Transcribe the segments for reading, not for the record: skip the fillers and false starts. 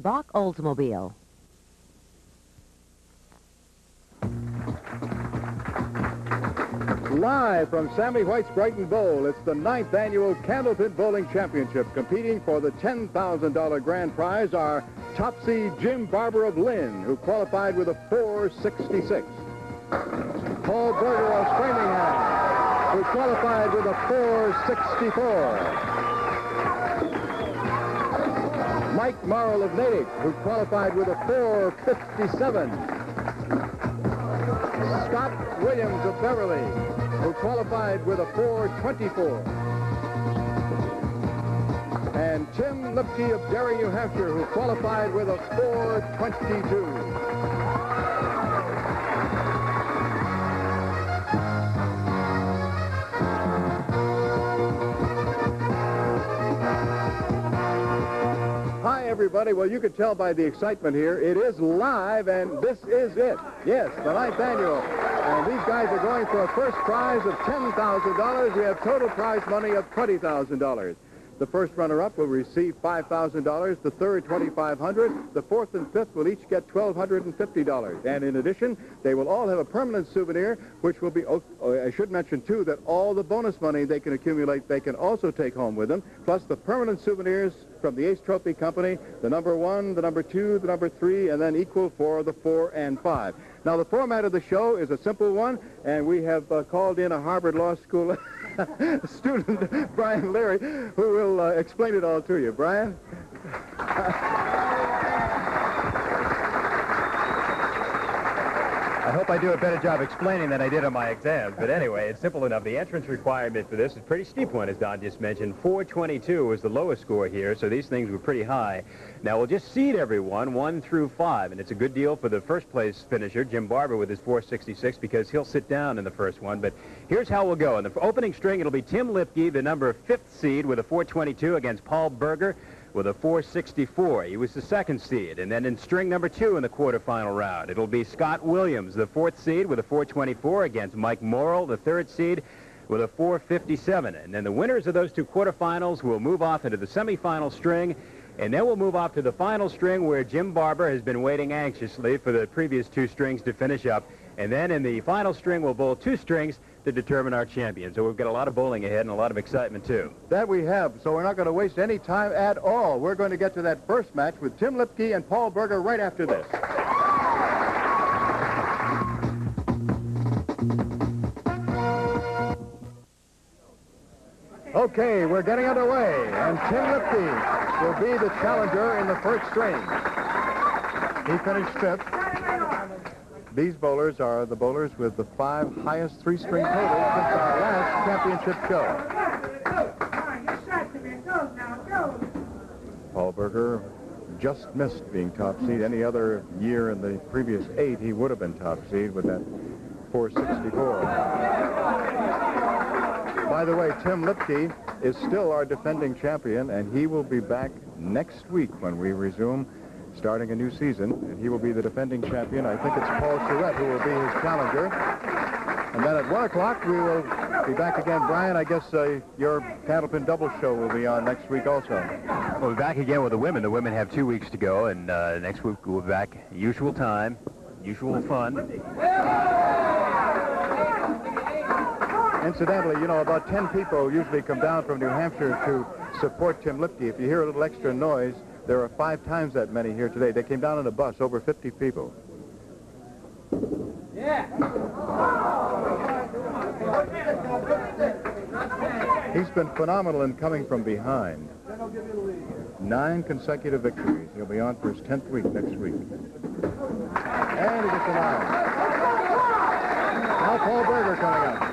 Bach Oldsmobile. Live from Sammy White's Brighton Bowl, it's the 9th annual Candlepin Bowling Championship. Competing for the $10,000 grand prize are top seed Jim Barber of Lynn, who qualified with a 4.66. Paul Berger of Framingham, who qualified with a 4.64. Mike Morrill of Natick, who qualified with a 4.57. Scott Williams of Beverly, who qualified with a 4.24. And Tim Lipke of Derry, New Hampshire, who qualified with a 4.22. Hi, everybody. Well, you could tell by the excitement here, it is live, and this is it. Yes, the 9th annual. And these guys are going for a first prize of $10,000. We have total prize money of $20,000. The first runner-up will receive $5,000. The third, $2,500. The fourth and fifth will each get $1,250. And in addition, they will all have a permanent souvenir, which will be, I should mention, too, that all the bonus money they can accumulate, they can also take home with them, plus the permanent souvenirs from the Ace Trophy Company, the number 1, the number 2, the number 3, and then equal for the 4 and 5. Now, the format of the show is a simple one, and we have called in a Harvard Law School student, Brian Leary, who will explain it all to you. Brian? I hope I do a better job explaining than I did on my exams. But anyway, it's simple enough. The entrance requirement for this is a pretty steep one, as Don just mentioned. 422 was the lowest score here, so these things were pretty high. Now, we'll just seed everyone 1 through 5, and it's a good deal for the first place finisher, Jim Barber, with his 466, because he'll sit down in the first one. But here's how we'll go. In the opening string, it'll be Tim Lipke, the number 5th seed, with a 422 against Paul Berger with a 464. He was the 2nd seed. And then in string number 2 in the quarterfinal round, it'll be Scott Williams, the 4th seed, with a 424 against Mike Morrill, the 3rd seed, with a 457. And then the winners of those two quarterfinals will move off into the semifinal string, and then we'll move off to the final string, where Jim Barber has been waiting anxiously for the previous 2 strings to finish up. And then in the final string, we'll bowl 2 strings to determine our champion. So we've got a lot of bowling ahead and a lot of excitement, too. That we have, so we're not going to waste any time at all. We're going to get to that first match with Tim Lipke and Paul Berger right after this. Okay, we're getting underway, and Tim Lipke will be the challenger in the first string. He finished 5th. These bowlers are the bowlers with the 5 highest 3-string totals since our last championship show. Paul Berger just missed being top seed. Any other year in the previous 8, he would have been top seed with that 464. By the way, Tim Lipke is still our defending champion, and he will be back next week when we resume starting a new season, and he will be the defending champion. I think it's Paul Surratt who will be his challenger. And then at 1 o'clock, we will be back again. Brian, I guess your Candlepin double show will be on next week also. We'll be back again with the women. The women have 2 weeks to go, and next week we'll be back usual time, usual fun. Incidentally, you know, about 10 people usually come down from New Hampshire to support Tim Lipke. If you hear a little extra noise, there are 5 times that many here today. They came down in a bus, over 50 people. Yeah. He's been phenomenal in coming from behind. 9 consecutive victories. He'll be on for his 10th week next week. And he gets a 9. Now Paul Berger coming up.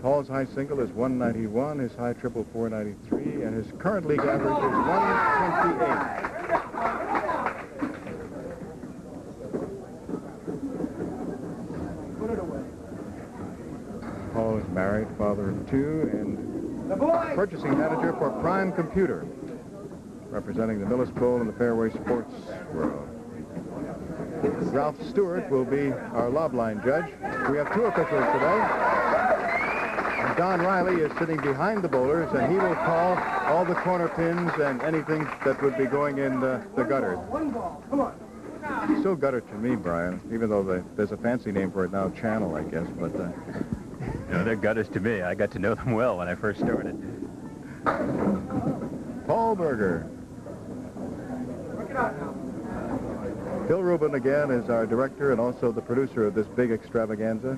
Paul's high single is 191, his high triple 493, and his current league average is 128. Put it away. Paul is married, father of 2, and purchasing manager for Prime Computer, representing the Millis Bowl and the Fairway Sports world. Ralph Stewart will be our lob line judge. We have 2 officials today. Don Riley is sitting behind the bowlers, and he will call all the corner pins and anything that would be going in the gutters. One ball. Come on. It's still gutter to me, Brian, even though there's a fancy name for it now, channel, I guess. But they're gutters to me. I got to know them well when I first started. Paul Berger. Phil Rubin again is our director and also the producer of this big extravaganza.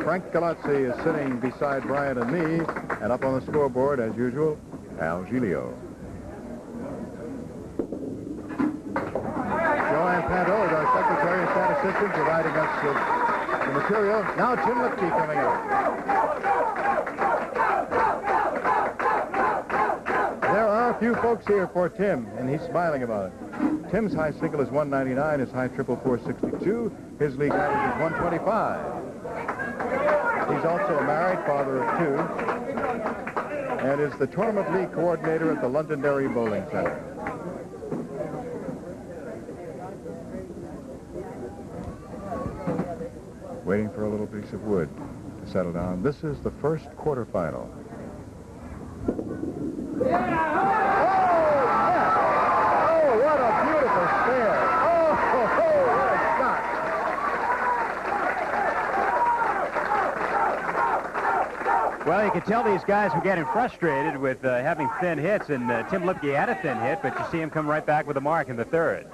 Frank Galazzi is sitting beside Brian and me, and up on the scoreboard, as usual, Al Giglio. Joanne Panto is our secretary and statistician, providing us with the material. Now Tim Lipke coming up. There are a few folks here for Tim, and he's smiling about it. Tim's high single is 199, his high triple 462, his league average is 125. He's also a married father of 2, and is the tournament league coordinator at the Londonderry Bowling Center. Waiting for a little piece of wood to settle down. This is the first quarterfinal. Oh, what a beautiful spare. Oh, what a shot. Well, you can tell these guys were getting frustrated with having thin hits, and Tim Lipke had a thin hit, but you see him come right back with a mark in the third.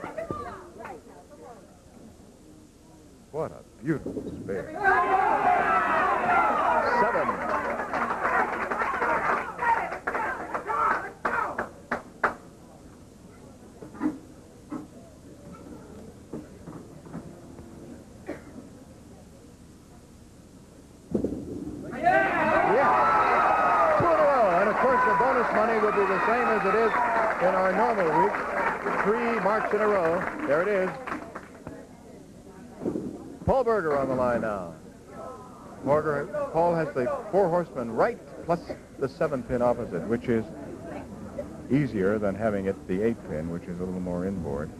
What a beautiful spare. 7. Money will be the same as it is in our normal week. 3 marks in a row. There it is. Paul Berger on the line now. Paul has the 4 horsemen right plus the 7 pin opposite, which is easier than having it the 8 pin, which is a little more inboard.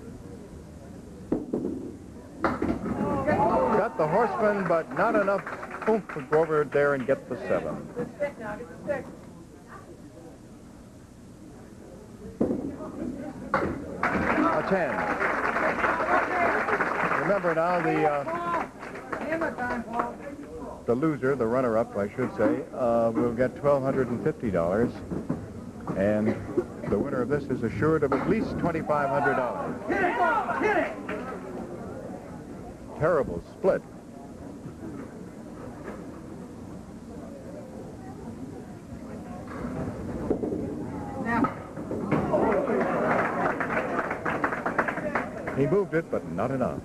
Got the horseman, but not enough oomph to go over there and get the 7. A 10. Remember now the loser, the runner-up, I should say, will get $1,250, and the winner of this is assured of at least $2,500. Hit it! Terrible split. He moved it, but not enough.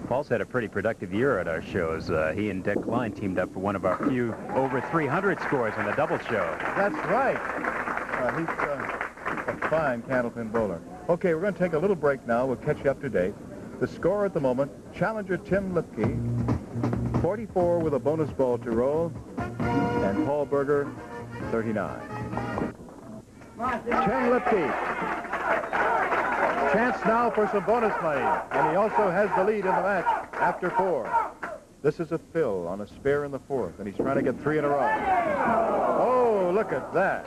Paul's had a pretty productive year at our shows. He and Dick Klein teamed up for one of our few over 300 scores in the double show. That's right. He's a fine Candlepin bowler. Okay, we're going to take a little break now. We'll catch you up to date. The score at the moment, challenger Tim Lipke, 44 with a bonus ball to roll, and Paul Berger, 39. Tim Lipke. Chance now for some bonus money, and he also has the lead in the match after 4. This is a Phil on a spare in the 4th, and he's trying to get 3 in a row. Oh, look at that.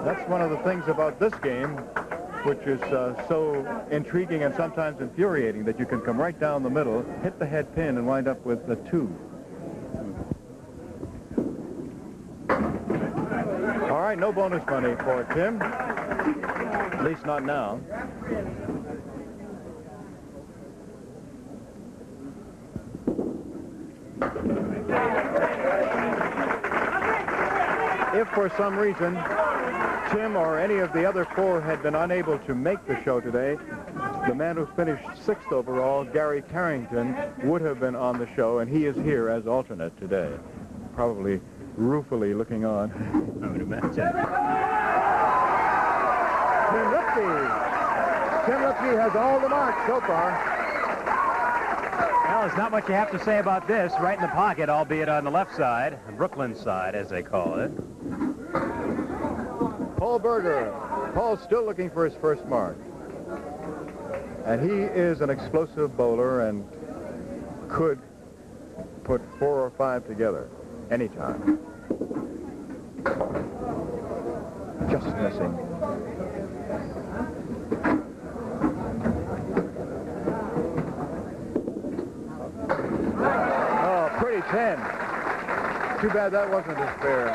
That's one of the things about this game, which is so intriguing and sometimes infuriating, that you can come right down the middle, hit the head pin, and wind up with the 2. All right, no bonus money for Tim. At least not now. If for some reason Tim or any of the other 4 had been unable to make the show today, the man who finished 6th overall, Gary Carrington, would have been on the show, and he is here as alternate today. Probably ruefully looking on. I would imagine. Tim Lipke has all the marks so far. Well, there's not much you have to say about this. Right in the pocket, albeit on the left side, the Brooklyn side, as they call it. Paul Berger. Paul's still looking for his first mark. And he is an explosive bowler, and could put 4 or 5 together anytime. Just missing. Oh, pretty 10. Too bad that wasn't as fair.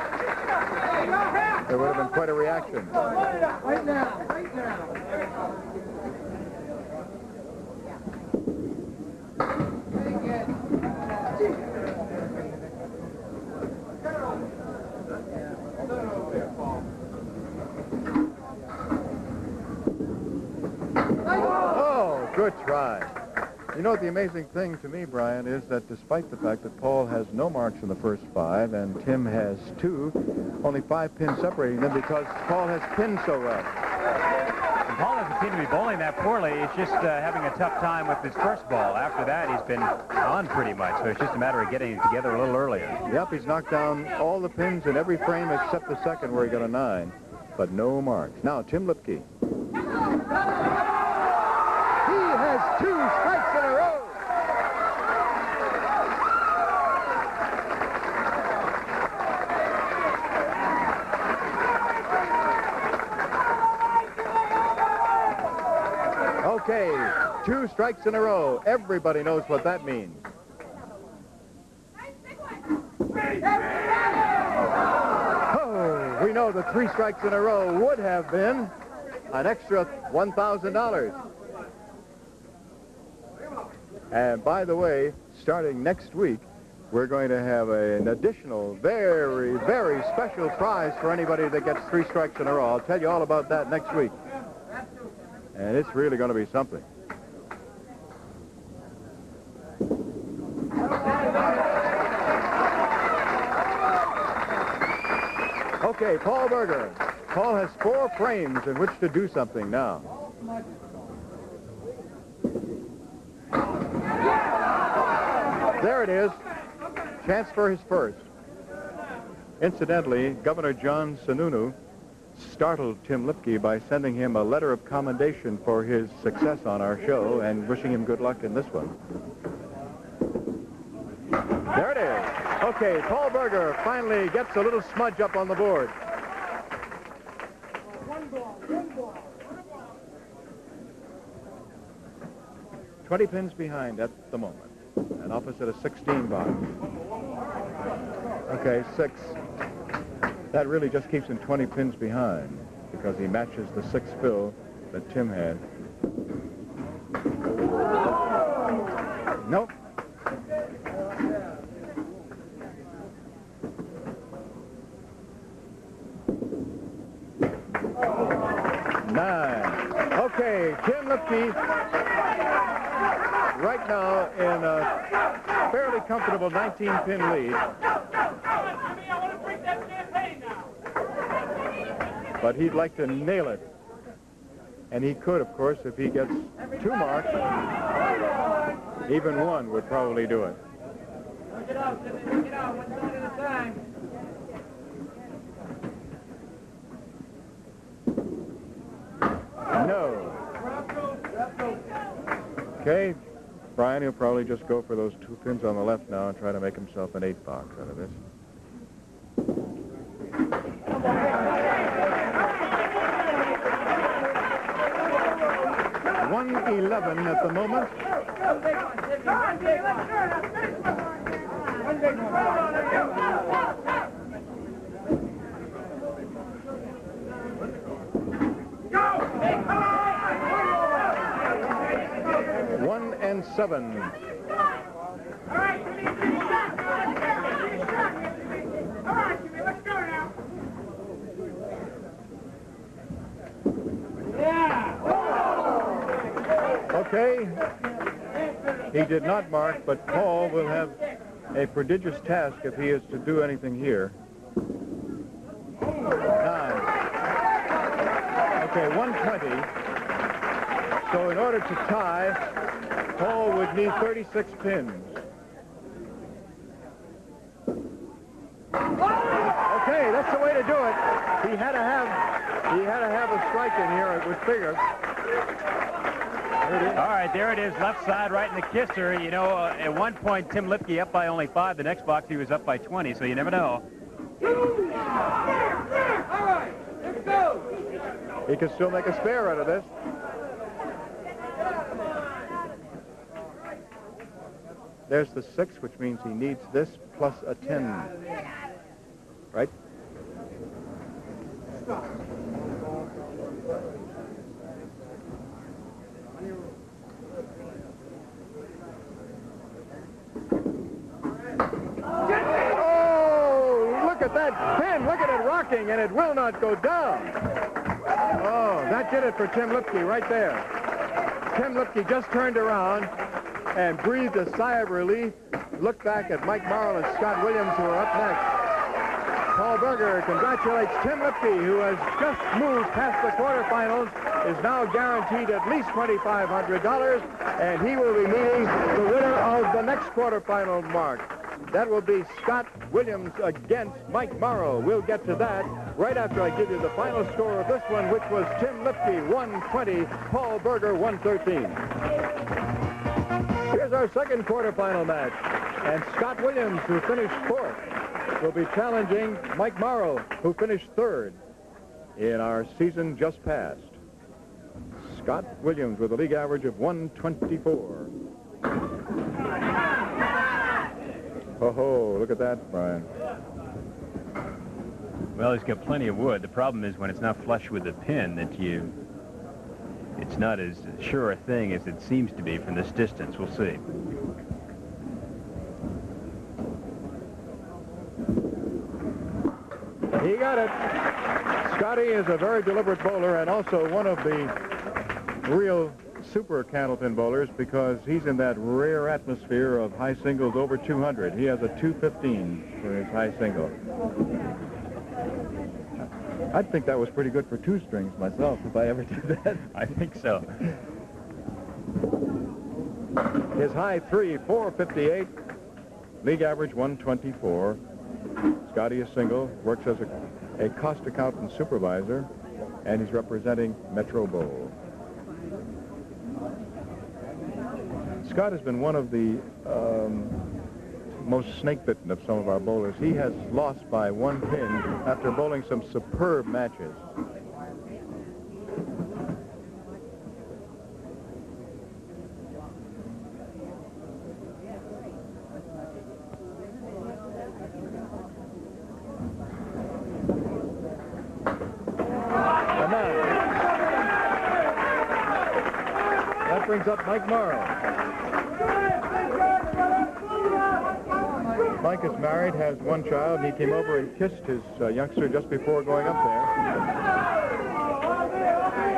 There would have been quite a reaction. Right now, right now. Oh, good try. You know what the amazing thing to me, Brian, is that despite the fact that Paul has no marks in the first 5 and Tim has 2, only 5 pins separating them because Paul has pinned so well. And Paul doesn't seem to be bowling that poorly. He's just having a tough time with his first ball. After that, he's been on pretty much, so it's just a matter of getting it together a little earlier. Yep, he's knocked down all the pins in every frame except the second where he got a 9, but no marks. Now, Tim Lipke. He has 2 strikes in a row. Okay, 2 strikes in a row. Everybody knows what that means. Oh, we know the 3 strikes in a row would have been an extra $1,000. And by the way, starting next week, we're going to have an additional very, very special prize for anybody that gets 3 strikes in a row. I'll tell you all about that next week. And it's really going to be something. Okay, Paul Berger. Paul has 4 frames in which to do something now. There it is. Chance for his first. Incidentally, Governor John Sununu startled Tim Lipke by sending him a letter of commendation for his success on our show and wishing him good luck in this one. There it is. Okay, Paul Berger finally gets a little smudge up on the board. 20 pins behind at the moment, and opposite a 16 box. Okay, 6. That really just keeps him 20 pins behind because he matches the 6 fill that Tim had. Nope. Okay, Tim Lipke right now in a fairly comfortable 19-pin lead. But he'd like to nail it. And he could, of course, if he gets 2 marks. Even 1 would probably do it. Get out, get out, 1 shot at a time. No. Okay, Brian, he'll probably just go for those 2 pins on the left now and try to make himself an 8 box out of this. $111 at the moment. One big one. One big one. Go! 1 and 7. All right, Jimmy, all right, Jimmy, let's go now. Yeah. Okay. He did not mark, but Paul will have a prodigious task if he is to do anything here. 9. Okay, 120. So in order to tie, Paul would need 36 pins. Okay, that's the way to do it. He had to have a strike in here, it would figure. All right, there it is, left side, right in the kisser. You know, at one point, Tim Lipke up by only 5. The next box, he was up by 20, so you never know. All right, let's go. He can still make a spare out of this. There's the 6, which means he needs this plus a 10. Right? Oh, look at that pin. Look at it rocking, and it will not go down. Oh, that did it for Tim Lipke right there. Tim Lipke just turned around and breathed a sigh of relief, looked back at Mike Morrill and Scott Williams, who are up next. Paul Berger congratulates Tim Lipke, who has just moved past the quarterfinals, is now guaranteed at least $2,500, and he will be meeting the winner of the next quarterfinal mark. That will be Scott Williams against Mike Morrill. We'll get to that right after I give you the final score of this one, which was Tim Lipke 120, Paul Berger 113. Here's our second quarterfinal match, and Scott Williams, who finished 4th, will be challenging Mike Morrill, who finished 3rd in our season just passed. Scott Williams with a league average of 124. Oh, look at that, Brian. Well, he's got plenty of wood. The problem is when it's not flush with the pin that it's not as sure a thing as it seems to be from this distance. We'll see. He got it. Scotty is a very deliberate bowler and also one of the real super Candlepin bowlers because he's in that rare atmosphere of high singles over 200. He has a 215 for his high single. I'd think that was pretty good for 2 strings myself if I ever did that. I think so. His high 3, 458. League average 124. Scotty is single, works as a cost accountant supervisor, and he's representing Metro Bowl. Scott has been one of the most snake-bitten of some of our bowlers. He has lost by 1 pin after bowling some superb matches. That brings up Mike Morrill. Mike is married, has 1 child, and he came over and kissed his youngster just before going up there.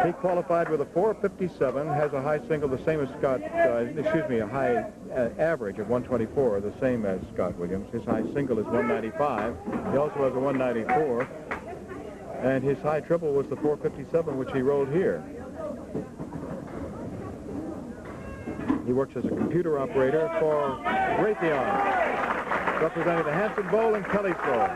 He qualified with a 457, has a high single the same as Scott, a high average of 124, the same as Scott Williams. His high single is 195. He also has a 194. And his high triple was the 457, which he rolled here. He works as a computer operator for Raytheon, representing the Hanson Bowl and Kelly's Bowl.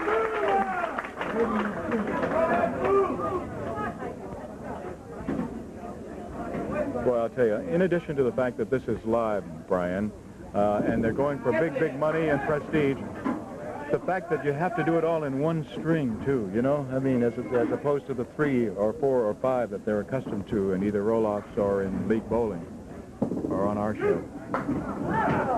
Boy, I'll tell you, in addition to the fact that this is live, Brian, and they're going for big, big money and prestige, the fact that you have to do it all in 1 string, too, you know? I mean, as opposed to the 3 or 4 or 5 that they're accustomed to in either roll-offs or in league bowling or on our show.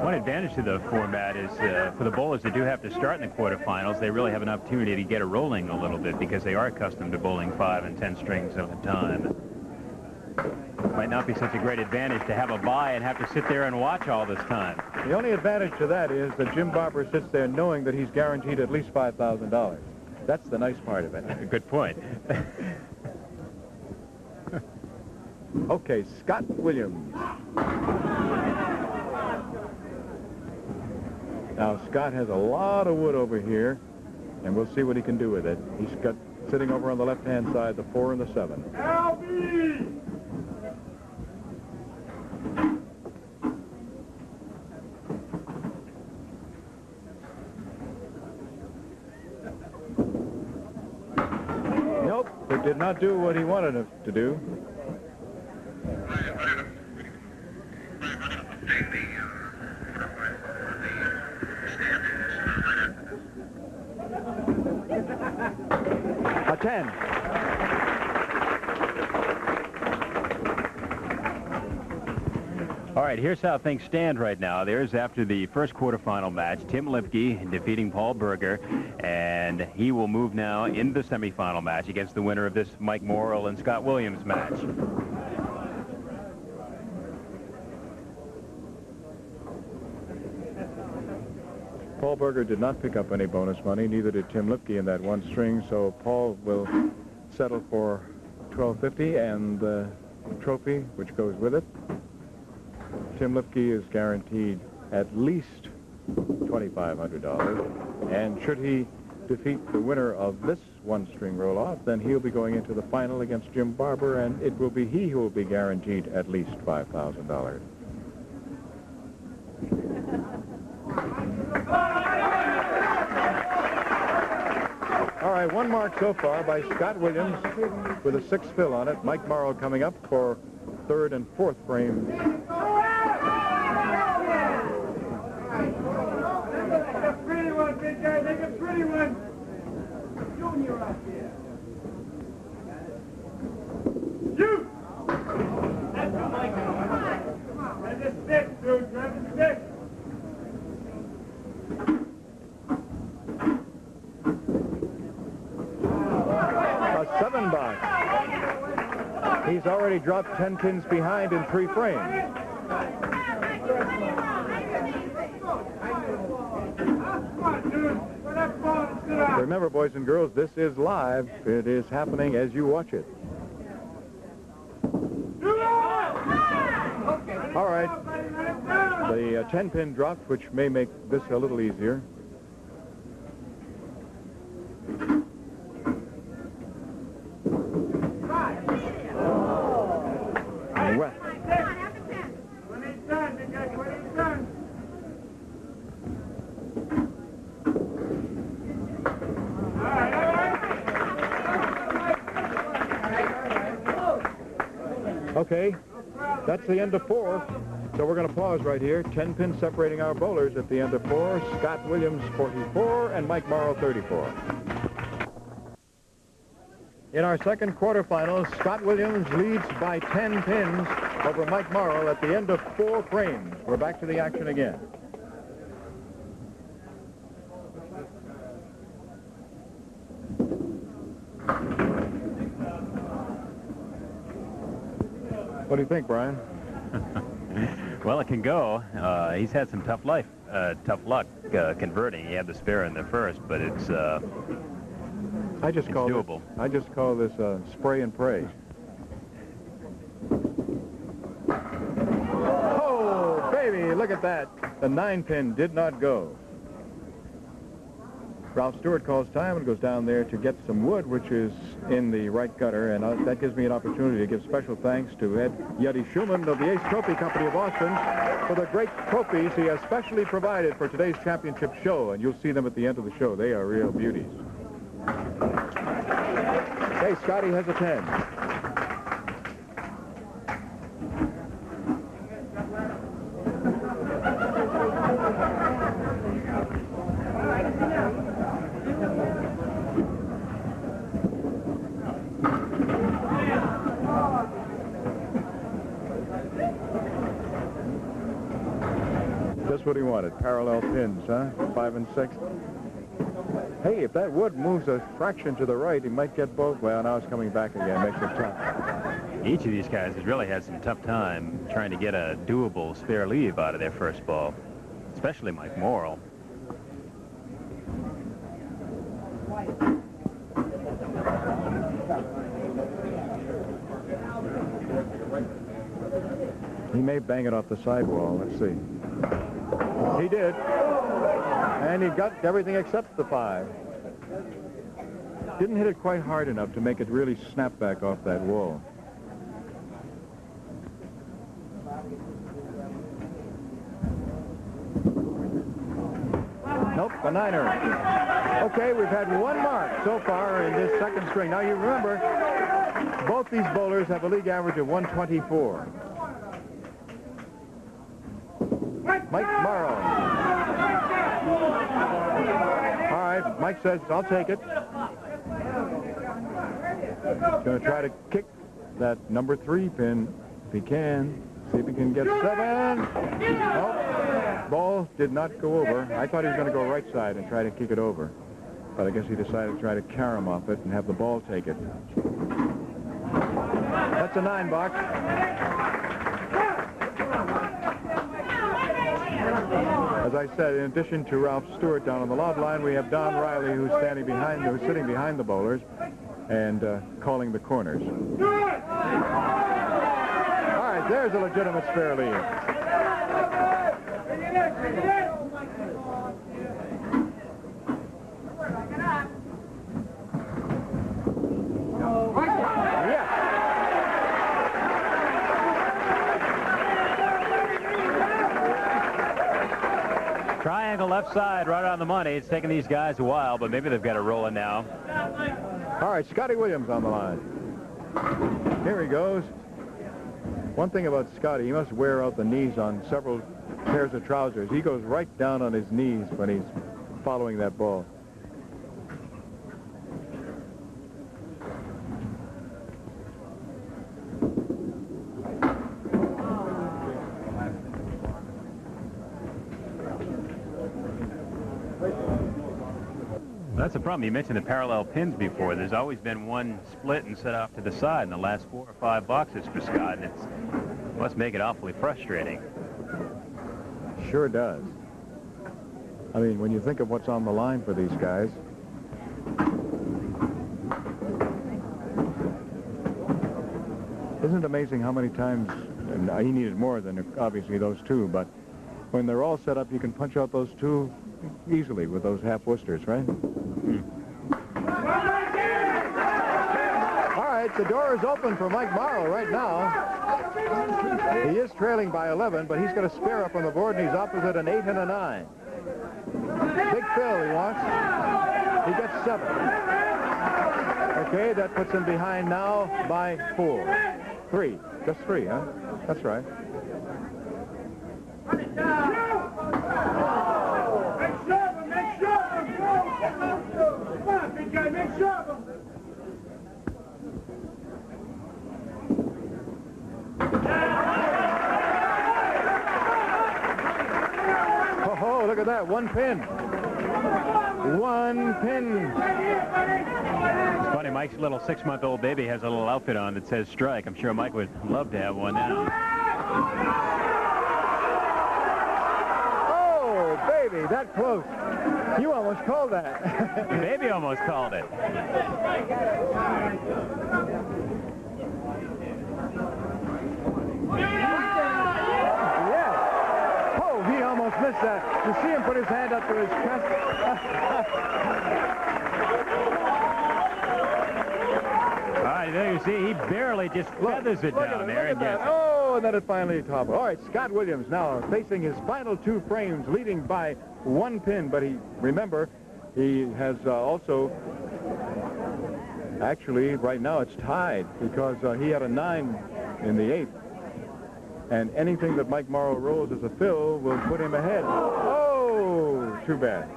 One advantage to the format is for the bowlers that do have to start in the quarterfinals, they really have an opportunity to get it rolling a little bit because they are accustomed to bowling 5 and 10 strings at a time. It might not be such a great advantage to have a bye and have to sit there and watch all this time. The only advantage to that is that Jim Barber sits there knowing that he's guaranteed at least $5,000. That's the nice part of it. Good point. Okay, Scott Williams. Now, Scott has a lot of wood over here, and we'll see what he can do with it. He's got, sitting over on the left-hand side, the 4 and the 7. Nope, it did not do what he wanted it to do. 10. All right, here's how things stand right now. There's after the first quarterfinal match, Tim Lipke defeating Paul Berger, and he will move now into the semifinal match against the winner of this Mike Morrill and Scott Williams match. Paul Berger did not pick up any bonus money, neither did Tim Lipke in that one string, so Paul will settle for $12.50 and the trophy, which goes with it. Tim Lipke is guaranteed at least $2,500, and should he defeat the winner of this one-string roll-off, then he'll be going into the final against Jim Barber, and it will be he who will be guaranteed at least $5,000. All right, one mark so far by Scott Williams with a 6 fill on it. Mike Morrill coming up for third and fourth frames. Pretty one, big guy, make a pretty one. Junior up here. Shoot! That's what Mike does. Come on, grab the stick, dude, grab the stick. A 7-box. He's already dropped 10 pins behind in 3 frames. Remember, boys and girls, this is live. It is happening as you watch it. All right. The 10-pin dropped, which may make this a little easier. Well. Okay, that's the end of 4. So we're going to pause right here. 10 pins separating our bowlers at the end of 4. Scott Williams, 44, and Mike Morrill, 34. In our second quarterfinal, Scott Williams leads by 10 pins over Mike Morrill at the end of 4 frames. We're back to the action again. What do you think, Brian? Well, it can go. He's had some tough luck converting. He had the spare in the first, but it's doable. I just call this spray and pray. Oh, baby, look at that. The 9-pin did not go. Ralph Stewart calls time and goes down there to get some wood, which is in the right gutter, and that gives me an opportunity to give special thanks to Ed Yeti Schumann of the Ace Trophy Company of Austin for the great trophies he has specially provided for today's championship show, and you'll see them at the end of the show. They are real beauties. Hey, Scotty has a 10. Just what he wanted. Parallel pins, huh? 5 and 6. Hey, if that wood moves a fraction to the right, he might get both. Well, now it's coming back again. Makes it tough. Each of these guys has really had some tough time trying to get a doable spare leave out of their first ball, especially Mike Morrill. He may bang it off the sidewall. Let's see. He did. And he got everything except the 5. Didn't hit it quite hard enough to make it really snap back off that wall. Nope, a 9er. Okay, we've had 1 mark so far in this second string. Now, you remember, both these bowlers have a league average of 124. Mike Morrill. All right, Mike says, I'll take it. He's going to try to kick that number 3 pin if he can. See if he can get 7. Oh, ball did not go over. I thought he was going to go right side and try to kick it over. But I guess he decided to try to carom off it and have the ball take it. That's a 9 box. As I said, in addition to Ralph Stewart down on the lob line, we have Don Riley, who's sitting behind the bowlers and calling the corners. All right, there's a legitimate spare lead. Triangle left side, right on the money. It's taken these guys a while, but maybe they've got it rolling now. All right, Scotty Williams on the line. Here he goes. One thing about Scotty, he must wear out the knees on several pairs of trousers. He goes right down on his knees when he's following that ball. That's the problem. You mentioned the parallel pins before. There's always been one split and set off to the side in the last 4 or 5 boxes for Scott, and it must make it awfully frustrating. Sure does. I mean, when you think of what's on the line for these guys. Isn't it amazing how many times, and he needed more than obviously those 2, but when they're all set up, you can punch out those 2 easily with those half Worcesters, right? All right, the door is open for Mike Morrill right now. He is trailing by 11, but he's got a spare up on the board, and he's opposite an 8 and a 9. Big Phil he wants. He gets 7. Okay, that puts him behind now by 4. 3. Just 3, huh? That's right. Oh, look at that. 1 pin. 1 pin. It's funny, Mike's little 6-month-old baby has a little outfit on that says strike. I'm sure Mike would love to have one now. Oh, baby, that close. You almost called that. Baby almost called it. Yeah. Oh, he almost missed that. You see him put his hand up to his chest. All right, there you see, he barely just feathers it down there and gets it. Oh, and then it finally toppled. All right, Scott Williams now facing his final 2 frames, leading by 1 pin, but remember, he has also, actually, right now it's tied because he had a 9 in the 8th. And anything that Mike Morrill rolls as a fill will put him ahead. Oh, too bad.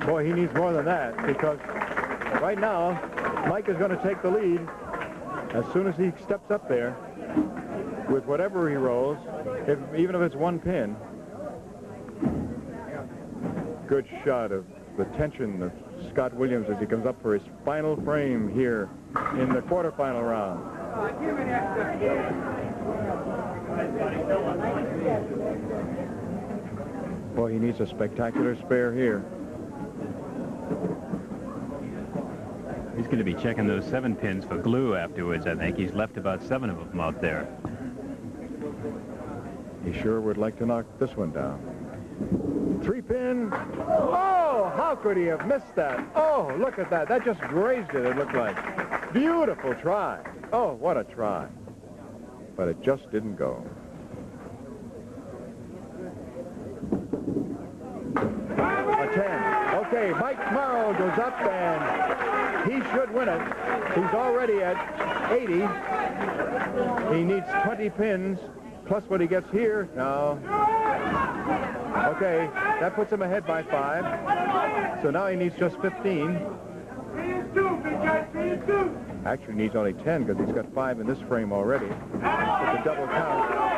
Boy, he needs more than that because right now, Mike is going to take the lead as soon as he steps up there with whatever he rolls, even if it's 1 pin. Good shot of the tension of Scott Williams as he comes up for his final frame here in the quarterfinal round. Boy, he needs a spectacular spare here. He's going to be checking those 7 pins for glue afterwards, I think. He's left about 7 of them out there. He sure would like to knock this one down. 3 pin. Oh, how could he have missed that? Oh, look at that. That just grazed it looked like. Beautiful try. Oh, what a try. But it just didn't go. A 10. Okay, Mike Morrill goes up, and he should win it. He's already at 80. He needs 20 pins, plus what he gets here. No. Okay, that puts him ahead by 5. So now he needs just 15. Actually needs only 10 because he's got 5 in this frame already. It's a double count.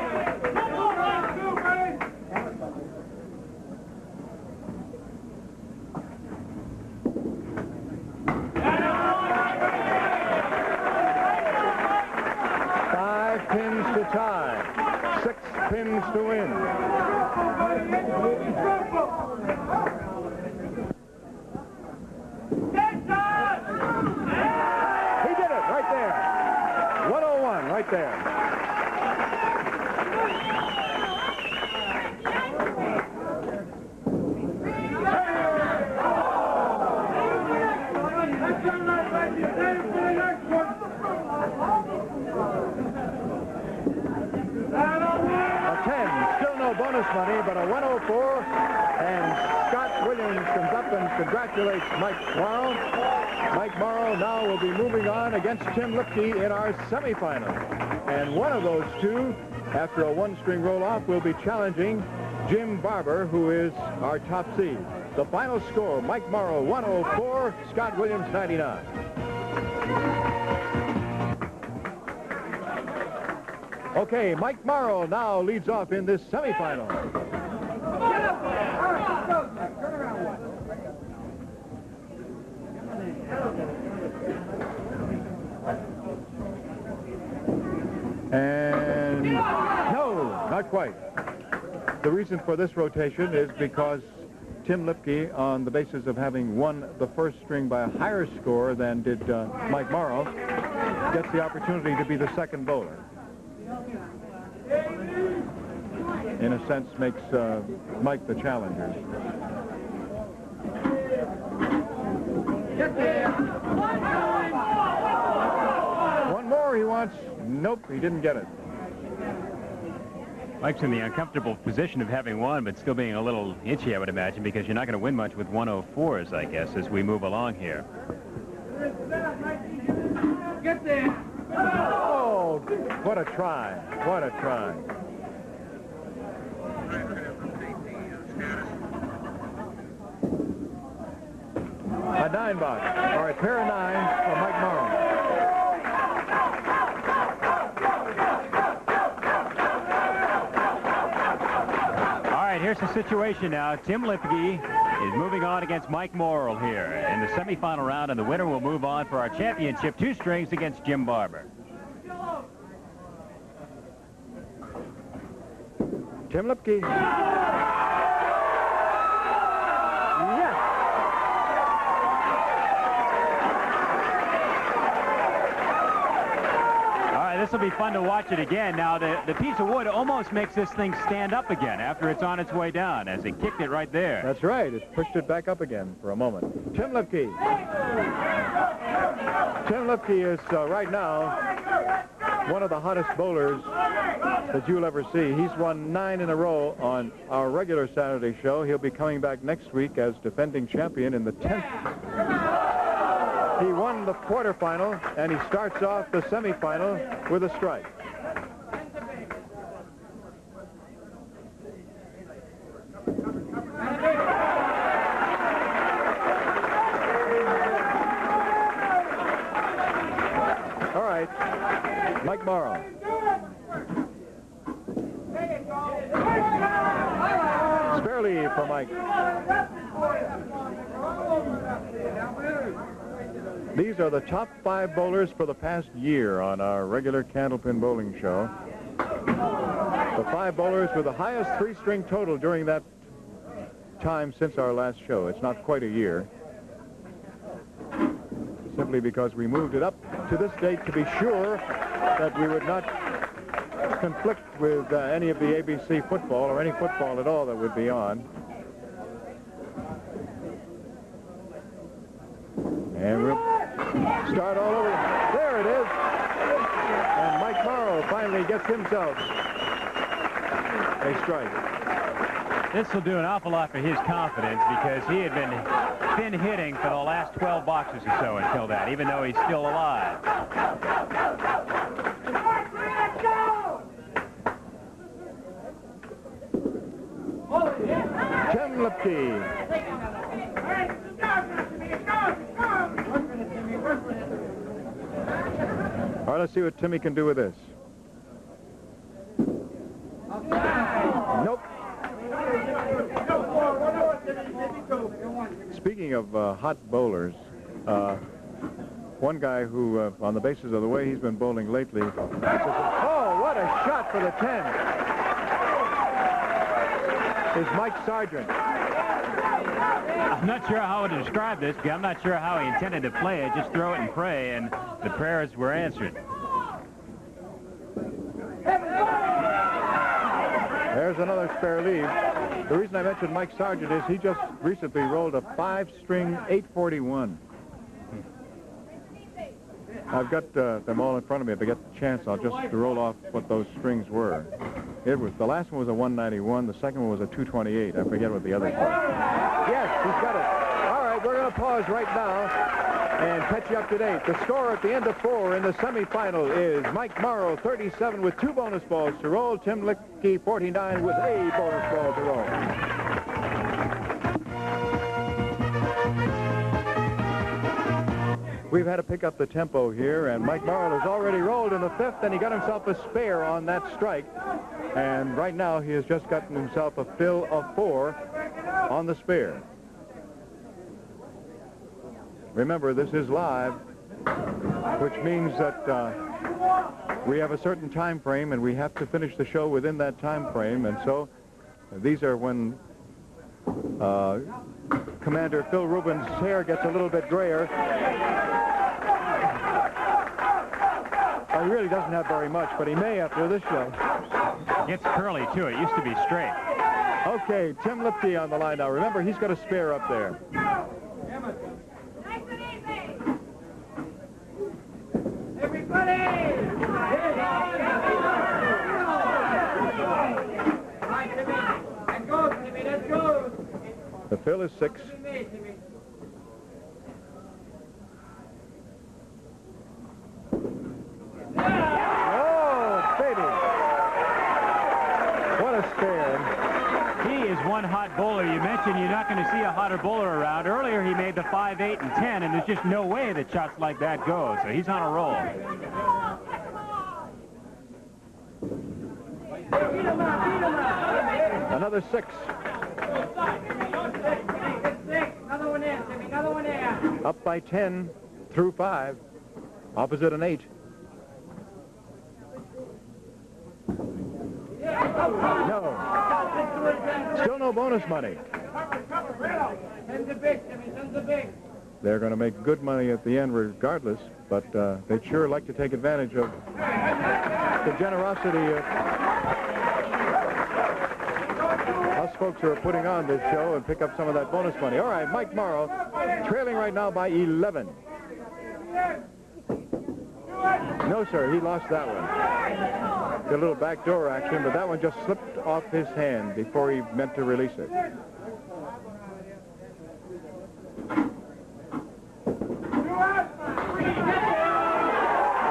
Pins to tie, 6 pins to win. He did it right there. 101 right there. Bonus money, but a 104, and Scott Williams comes up and congratulates Mike Morrill. Mike Morrill now will be moving on against Tim Lipke in our semifinal. And one of those two, after a one-string roll-off, will be challenging Jim Barber, who is our top seed. The final score, Mike Morrill 104, Scott Williams 99. Okay, Mike Morrill now leads off in this semifinal. And no, not quite. The reason for this rotation is because Tim Lipke, on the basis of having won the first string by a higher score than did Mike Morrill, gets the opportunity to be the second bowler. In a sense, makes Mike the challenger. One more he wants. Nope, he didn't get it. Mike's in the uncomfortable position of having won, but still being a little itchy, I would imagine, because you're not going to win much with 104s, I guess, as we move along here. Get there. Oh, what a try. What a try. A 9 box, or a pair of 9s for Mike Morrill. All right, here's the situation now. Tim Lipke is moving on against Mike Morrill here in the semifinal round, and the winner will move on for our championship 2 strings against Jim Barber. Tim Lipke. Yes. All right, this will be fun to watch it again. Now, the piece of wood almost makes this thing stand up again after it's on its way down, as it kicked it right there. That's right. It's pushed it back up again for a moment. Tim Lipke. Tim Lipke is right now one of the hottest bowlers that you'll ever see. He's won 9 in a row on our regular Saturday show. He'll be coming back next week as defending champion in the 10th. He won the quarterfinal, and he starts off the semifinal with a strike. All right, Mike Morrill. Sparely for Mike. These are the top 5 bowlers for the past year on our regular Candlepin Bowling show. The 5 bowlers with the highest 3-string total during that time since our last show. It's not quite a year. Simply because we moved it up to this date to be sure that we would not conflict with any of the ABC football or any football at all that would be on. And we'll start all over. There it is. And Mike Morrill finally gets himself a strike. This will do an awful lot for his confidence, because he had been been hitting for the last 12 boxes or so until that, even though he's still alive. Tim Lipke. All right, let's see what Timmy can do with this. Nope. Speaking of hot bowlers, one guy who, on the basis of the way he's been bowling lately, oh, what a shot for the 10, is Mike Sargent. I'm not sure how to describe this, because I'm not sure how he intended to play it. Just throw it and pray, and the prayers were answered. There's another spare lead. The reason I mentioned Mike Sargent is he just recently rolled a 5-string 841. I've got them all in front of me. If I get the chance, I'll just roll off what those strings were. The last one was a 191. The second one was a 228. I forget what the other was. Yes, he's got it. All right, we're going to pause right now and catch you up to date. The score at the end of 4 in the semifinal is Mike Morrill, 37 with 2 bonus balls to roll. Tim Lipke, 49 with a bonus ball to roll. We've had to pick up the tempo here, and Mike Morrill has already rolled in the 5th, and he got himself a spare on that strike. And right now he has just gotten himself a fill of 4 on the spare. Remember, this is live, which means that we have a certain time frame, and we have to finish the show within that time frame. And so these are when Commander Phil Rubin's hair gets a little bit grayer. He really doesn't have very much, but he may after this show. It's curly, too. It used to be straight. Okay, Tim Lipke on the line now. Remember, he's got a spare up there. The fill is 6. Oh, baby. What a spare. He is one hot bowler. You mentioned you're not going to see a hotter bowler around. Earlier he made the 5, 8, and 10, and there's just no way that shots like that go. So he's on a roll. Another 6. Up by 10 through 5. Opposite an 8. No. Still no bonus money. They're going to make good money at the end regardless, but they'd sure like to take advantage of the generosity of us folks who are putting on this show and pick up some of that bonus money. All right, Mike Morrill trailing right now by 11. No, sir, he lost that one. Did a little backdoor action, but that one just slipped off his hand before he meant to release it.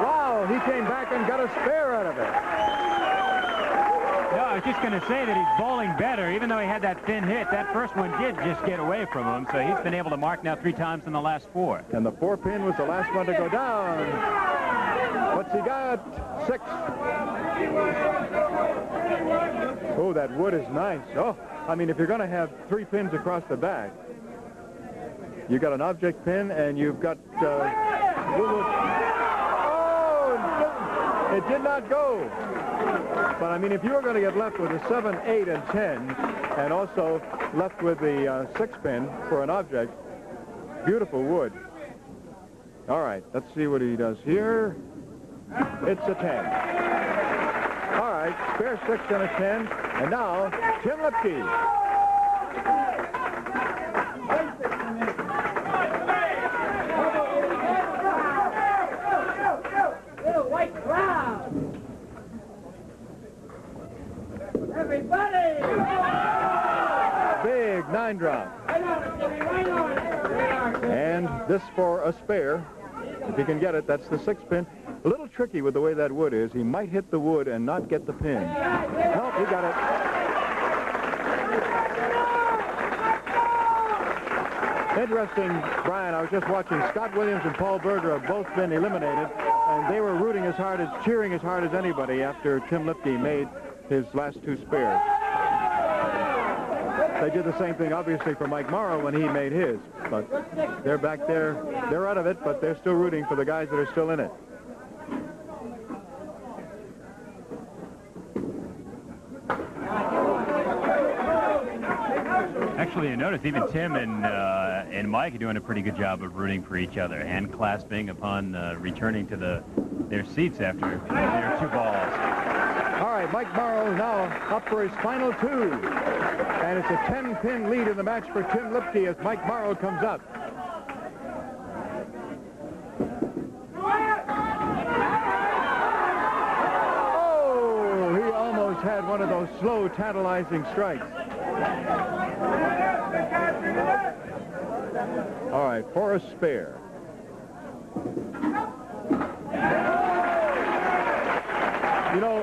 Wow, he came back and got a spare out of it. No, I was just going to say that he's bowling better. Even though he had that thin hit, that first one did just get away from him, so he's been able to mark now 3 times in the last 4. And the 4-pin was the last one to go down. What's he got? 6. Oh, that wood is nice. Oh, I mean, if you're going to have 3 pins across the back, you got an object pin and you've got... oh, it did not go. But, I mean, if you were going to get left with a 7, 8, and 10, and also left with the 6 pin for an object, beautiful wood. All right, let's see what he does here. It's a 10. All right, spare 6 and a 10. And now, Tim Lipke. Everybody! Big 9 drop. And this for a spare. If he can get it, that's the 6th pin. A little tricky with the way that wood is. He might hit the wood and not get the pin. Nope, he got it. Interesting, Brian, I was just watching. Scott Williams and Paul Berger have both been eliminated, and they were cheering as hard as anybody after Tim Lipke made his last 2 spares. They did the same thing, obviously, for Mike Morrill when he made his. But they're back there. They're out of it, but they're still rooting for the guys that are still in it. Actually, I noticed even Tim and Mike are doing a pretty good job of rooting for each other, hand clasping upon returning to their seats after their 2 balls. All right, Mike Morrill now up for his final 2. And it's a 10-pin lead in the match for Tim Lipke as Mike Morrill comes up. Oh, he almost had one of those slow, tantalizing strikes. All right, for a spare. You know,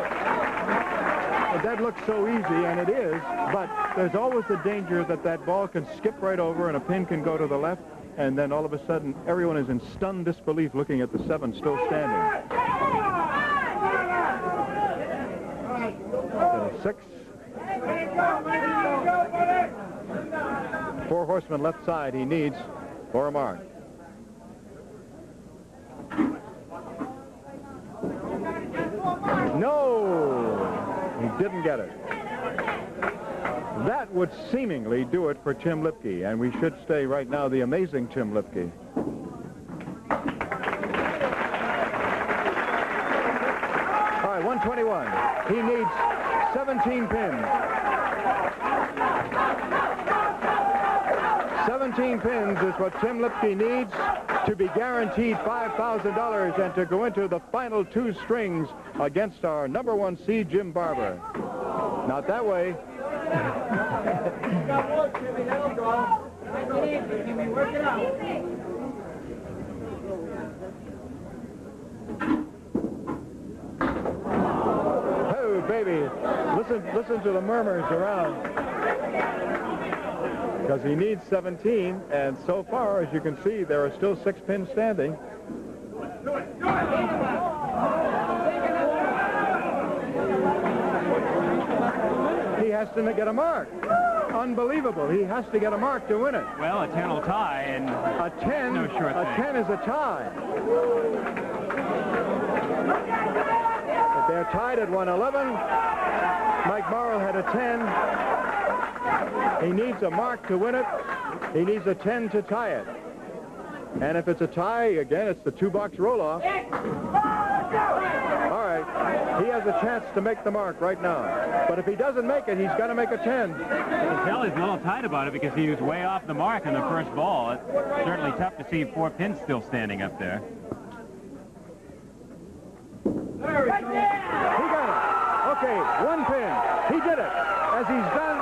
that looks so easy, and it is, but there's always the danger that that ball can skip right over and a pin can go to the left, and then all of a sudden everyone is in stunned disbelief looking at the 7 still standing. 6. 4 horsemen left side he needs for a mark. No, he didn't get it. That would seemingly do it for Tim Lipke, and we should say right now the amazing Tim Lipke. All right, 121. He needs 17 pins. 17 pins is what Tim Lipke needs to be guaranteed $5,000 and to go into the final 2 strings against our #1 seed, Jim Barber. Not that way. Oh, baby. Listen to the murmurs around. Because he needs 17, and so far, as you can see, there are still 6 pins standing. He has to get a mark. Unbelievable. He has to get a mark to win it. Well, a 10 will tie, and a 10, no sure a 10 is a tie. If they're tied at 111, Mike Morrill had a 10. He needs a mark to win it. He needs a 10 to tie it. And if it's a tie, again, it's the 2-box roll-off. All right. He has a chance to make the mark right now. But if he doesn't make it, he's got to make a 10. You can tell he's a little tight about it because he was way off the mark in the first ball. It's certainly tough to see 4 pins still standing up there. He got it. Okay, 1 pin. He did it. As he's done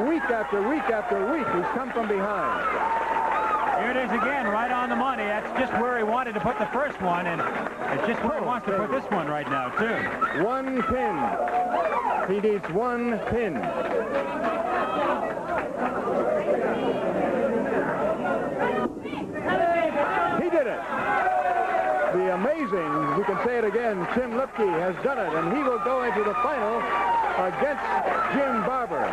week after week after week, he's come from behind. Here it is again, right on the money. That's just where he wanted to put the first one, and it's just where he wants to put this one right now, too. 1 pin. He needs 1 pin. He did it. The amazing, we can say it again, Tim Lipke has done it, and he will go into the final against Jim Barber.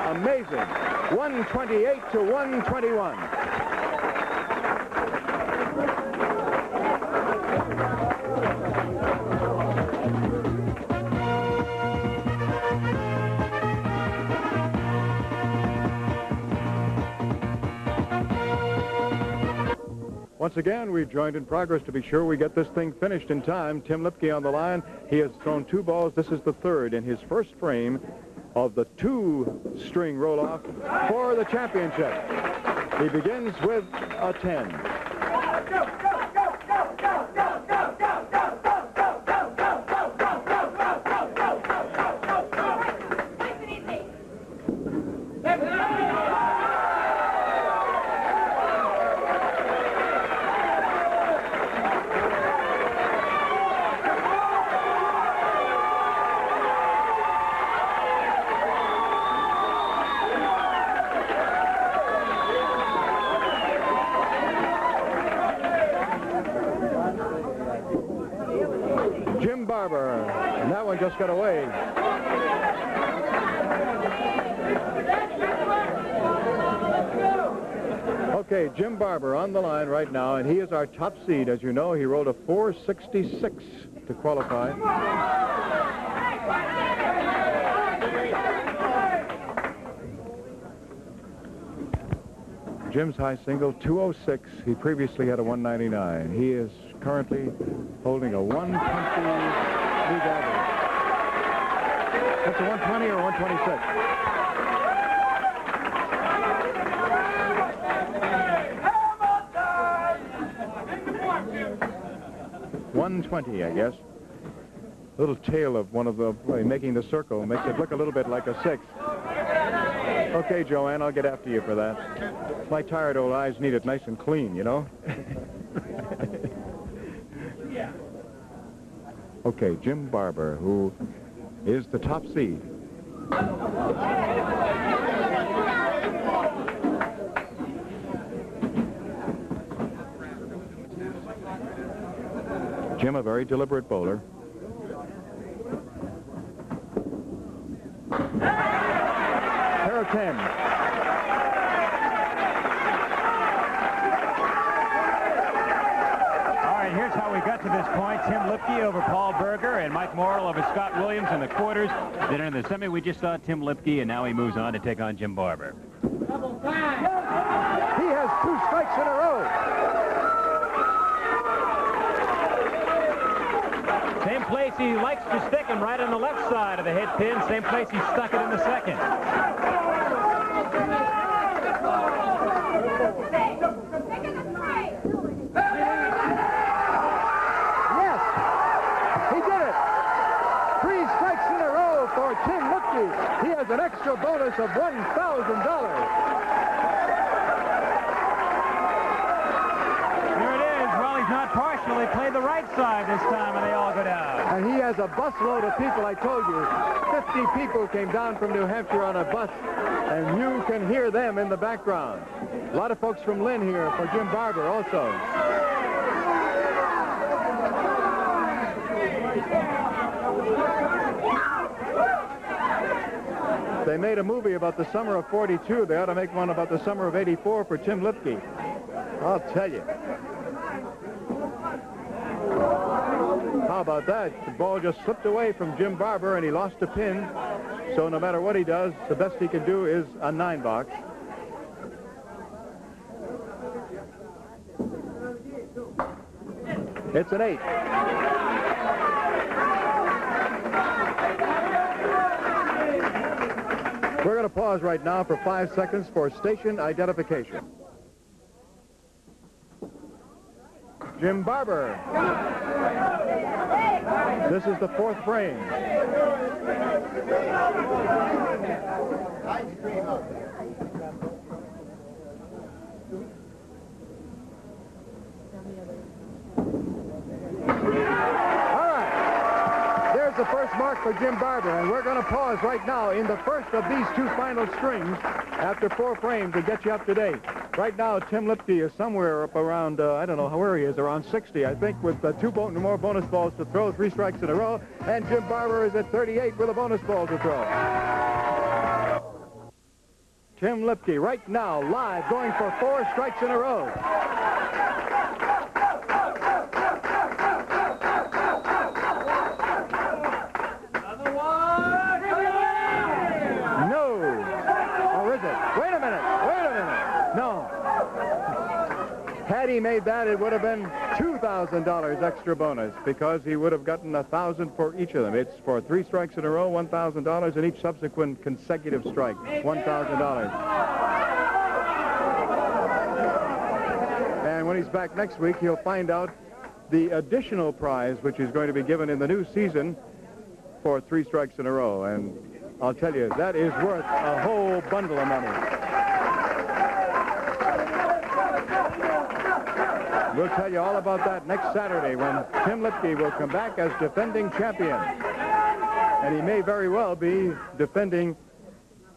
Amazing. 128 to 121. Once again, we've joined in progress to be sure we get this thing finished in time. Tim Lipke on the line. He has thrown 2 balls. This is the 3rd in his first frame of the 2-string roll-off for the championship. He begins with a 10. Barber. And that one just got away. Okay, Jim Barber on the line right now, and he is our top seed. As you know, he rolled a 466 to qualify. Jim's high single, 206. He previously had a 199. He is currently holding a 120 league average. That's a 120 or 126? 120, I guess. Little tail of one of the, making the circle makes it look a little bit like a 6. Okay, Joanne, I'll get after you for that. My tired old eyes need it nice and clean, you know? Okay, Jim Barber, who is the top seed. Jim, a very deliberate bowler. Pair of 10. All right, here's how we got to this point. Tim Lipke over Paul Berger and Mike Morrill over Scott Williams in the quarters. Then in the semi, we just saw Tim Lipke, and now he moves on to take on Jim Barber. He has 2 strikes in a row. Same place he likes to stick him, right on the left side of the hit pin. Same place he stuck it in the second. Yes, he did it. 3 strikes in a row for Tim Lipke. He has an extra bonus of $1,000. Not partially played the right side this time, and they all go down. And he has a busload of people, I told you. 50 people came down from New Hampshire on a bus, and you can hear them in the background. A lot of folks from Lynn here for Jim Barber also. They made a movie about the summer of '42. They ought to make one about the summer of '84 for Tim Lipke. I'll tell you. How about that? The ball just slipped away from Jim Barber, and he lost a pin. So no matter what he does, the best he can do is a 9-box. It's an 8. We're going to pause right now for 5 seconds for station identification. Jim Barber. This is the 4th frame. All right. There's the first mark for Jim Barber, and we're going to pause right now in the first of these 2 final strings after 4 frames to get you up to date. Right now, Tim Lipke is somewhere up around, I don't know where he is, around 60, I think, with 2 more bonus balls to throw, 3 strikes in a row, and Jim Barber is at 38 with a bonus ball to throw. Tim Lipke right now live going for 4 strikes in a row. No. Or is it? Wait a minute. No. Had he made that, it would have been $2,000 extra bonus because he would have gotten $1,000 for each of them. It's for 3 strikes in a row, $1,000, and each subsequent consecutive strike, $1,000. And when he's back next week, he'll find out the additional prize, which is going to be given in the new season for 3 strikes in a row. And I'll tell you, that is worth a whole bundle of money. We'll tell you all about that next Saturday when Tim Lipke will come back as defending champion. And he may very well be defending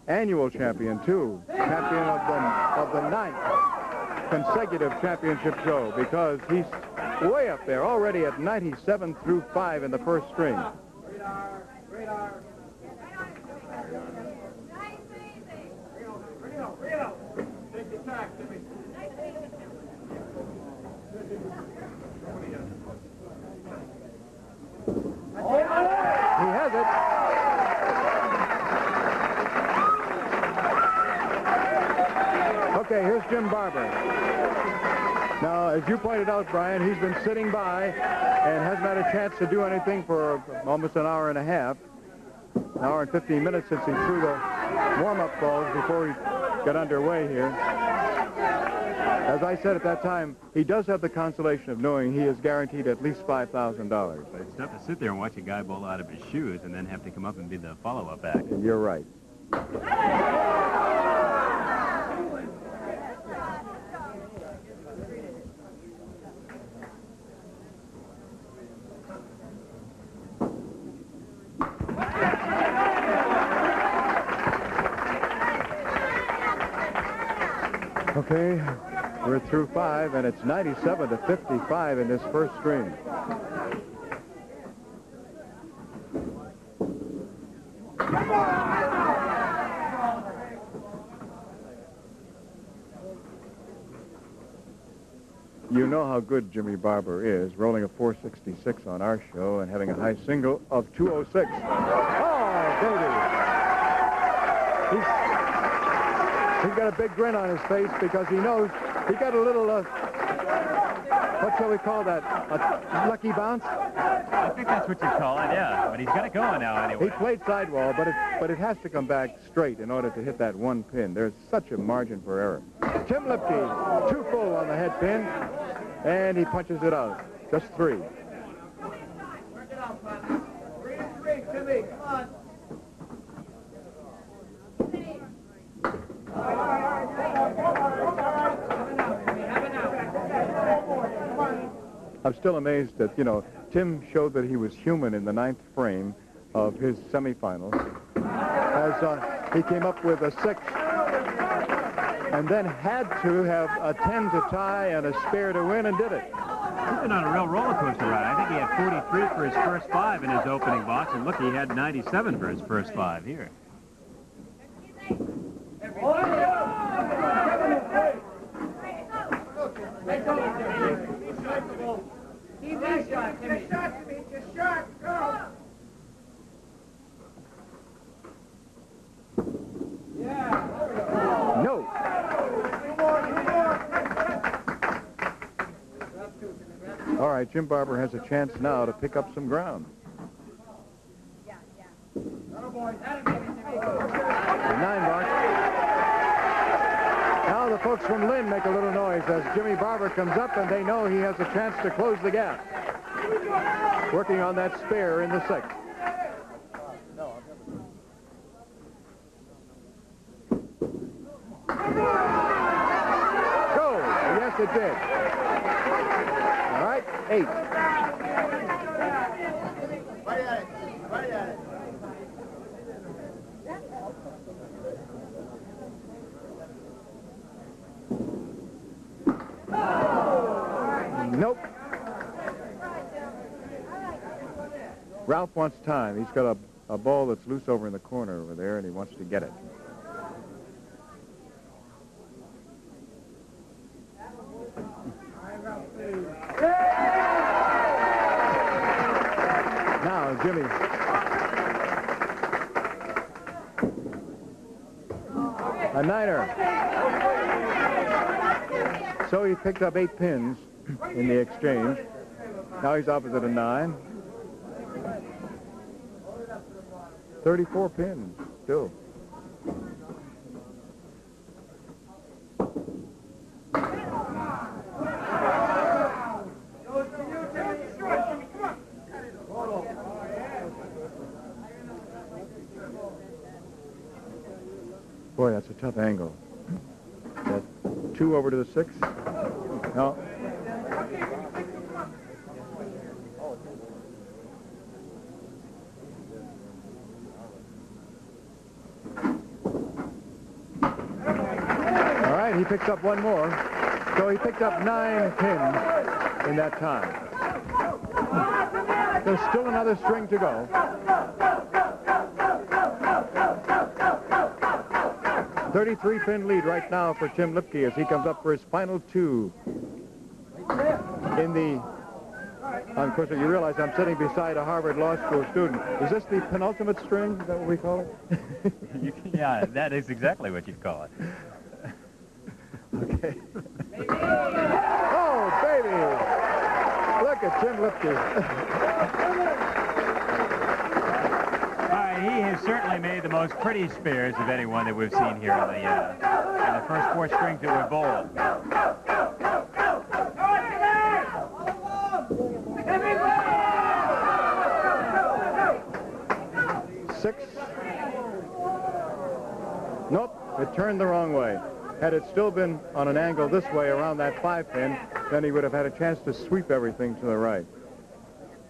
annual champion, too. Champion of the 9th consecutive championship show, because he's way up there, already at 97 through 5 in the first string. He has it. Okay, here's Jim Barber. Now, as you pointed out, Brian, he's been sitting by and hasn't had a chance to do anything for almost an hour and a half. An hour and 15 minutes since he threw the warm-up balls before he got underway here. As I said at that time, he does have the consolation of knowing he is guaranteed at least $5,000. But it's tough to sit there and watch a guy bowl out of his shoes and then have to come up and be the follow-up act. You're right. Okay, we're through 5, and it's 97 to 55 in this first string. You know how good Jimmy Barber is, rolling a 466 on our show and having a high single of 206. Oh, baby! He's got a big grin on his face because he knows he got a little, what shall we call that, a lucky bounce? I think that's what you call it, yeah. But he's got it going now anyway. He played sidewall, but it has to come back straight in order to hit that one pin. There's such a margin for error. Tim Lipke, 2 full on the head pin, and he punches it out. Just 3. Work it out, partner. 3 and 3, Timmy. Come on. I'm still amazed that, you know, Tim showed that he was human in the 9th frame of his semifinals. As he came up with a 6 and then had to have a 10 to tie and a spare to win and did it. He's been on a real roller coaster ride. I think he had 43 for his first 5 in his opening box, and look, he had 97 for his first 5 here. Keep that shot, Timmy. Just shot, Timmy. Just shot. Go. Yeah. No. All right, Jim Barber has a chance now to pick up some ground. Yeah. 9 mark. Now the folks from Lynn make a little noise as Jimmy Barber comes up, and they know he has a chance to close the gap. Working on that spare in the 6th. Go! Yes, it did. All right, 8. Right at it. Right at it. Nope. Ralph wants time. He's got a ball that's loose over in the corner over there, and he wants to get it. Now, Jimmy. A 9er. So he picked up 8 pins in the exchange. Now he's opposite a 9. 34 pins, still. Boy, that's a tough angle. That 2 over to the 6. No. All right, he picks up 1 more. So he picked up 9 pins. in that time. There's still another string to go. 33-pin lead right now for Tim Lipke as he comes up for his final two. In the, of course, you realize I'm sitting beside a Harvard Law School student. Is this the penultimate string? Is that what we call it? Yeah, that is exactly what you'd call it. Okay. Oh, baby! Look at Tim Lipke. All right, he has certainly made the most pretty spares of anyone that we've seen here in the first four strings that were bowled. 6. Nope, it turned the wrong way. Had it still been on an angle this way around that 5-pin, then he would have had a chance to sweep everything to the right.